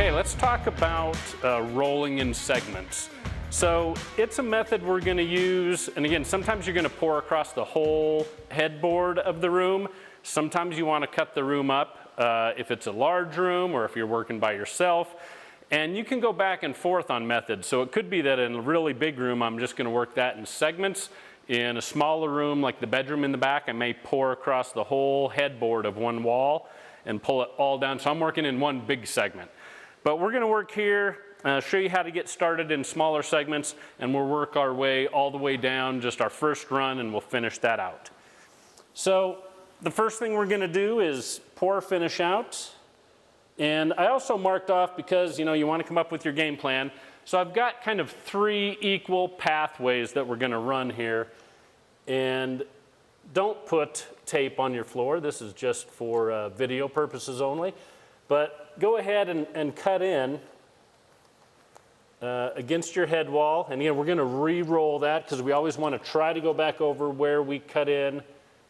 Okay, let's talk about rolling in segments. So it's a method we're going to use, and again, sometimes you're going to pour across the whole headboard of the room. Sometimes you want to cut the room up if it's a large room or if you're working by yourself. And you can go back and forth on methods. So it could be that in a really big room, I'm just going to work that in segments. In a smaller room, like the bedroom in the back, I may pour across the whole headboard of one wall and pull it all down. So I'm working in one big segment. But we're going to work here, show you how to get started in smaller segments, and we'll work our way all the way down, just our first run, and we'll finish that out. So the first thing we're going to do is pour finish out. And I also marked off because, you want to come up with your game plan. So I've got kind of 3 equal pathways that we're going to run here. And don't put tape on your floor. This is just for video purposes only. But go ahead and cut in against your head wall. And again, we're going to re-roll that because we always want to try to go back over where we cut in,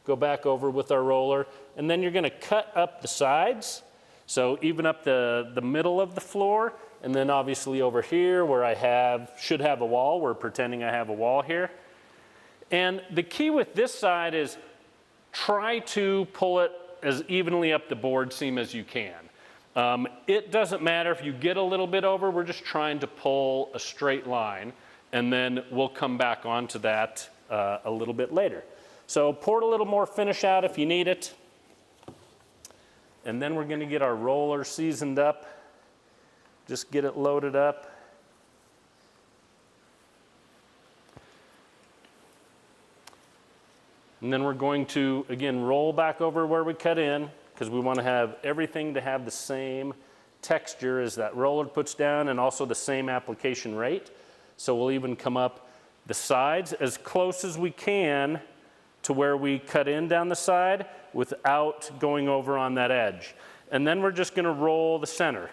go back over with our roller. And then you're going to cut up the sides. So even up the middle of the floor. And then obviously over here where I should have a wall. We're pretending I have a wall here. And the key with this side is try to pull it as evenly up the board seam as you can. It doesn't matter if you get a little bit over, we're just trying to pull a straight line, and then we'll come back onto that a little bit later. So pour a little more finish out if you need it. And then we're going to get our roller seasoned up. Just get it loaded up. And then we're going to, again, roll back over where we cut in, because we want to have everything to have the same texture as that roller puts down and also the same application rate. So we'll even come up the sides as close as we can to where we cut in down the side without going over on that edge. And then we're just going to roll the center.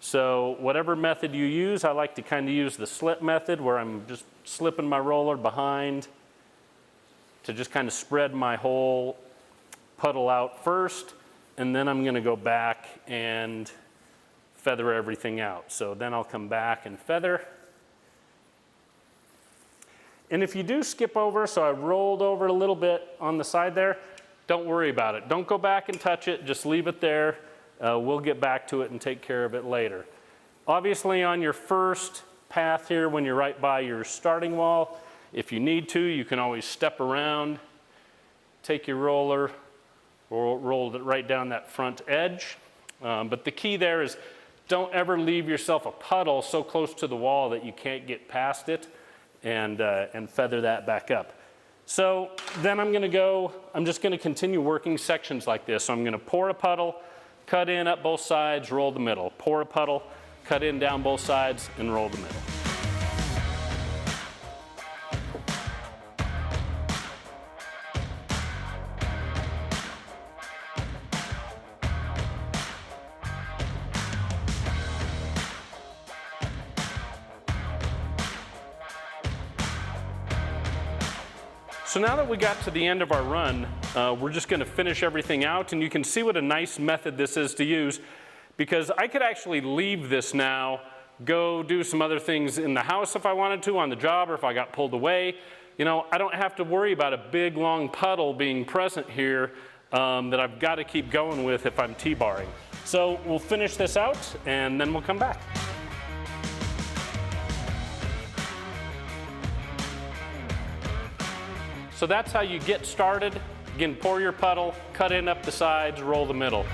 So whatever method you use, I like to kind of use the slip method where I'm just slipping my roller behind to just kind of spread my whole puddle out first, and then I'm going to go back and feather everything out. So then I'll come back and feather. And if you do skip over, so I rolled over a little bit on the side there, don't worry about it. Don't go back and touch it, just leave it there. We'll get back to it and take care of it later. Obviously on your first path here, when you're right by your starting wall, if you need to, you can always step around, take your roller, roll it right down that front edge. But the key there is don't ever leave yourself a puddle so close to the wall that you can't get past it, and feather that back up. So then I'm just going to continue working sections like this. So I'm going to pour a puddle, cut in up both sides, roll the middle. Pour a puddle, cut in down both sides, and roll the middle. So now that we got to the end of our run, we're just going to finish everything out, and you can see what a nice method this is to use, because I could actually leave this now, go do some other things in the house if I wanted to, on the job, or if I got pulled away. I don't have to worry about a big long puddle being present here that I've got to keep going with if I'm T-barring. So we'll finish this out, and then we'll come back. So that's how you get started. Again, pour your puddle, cut in up the sides, roll the middle.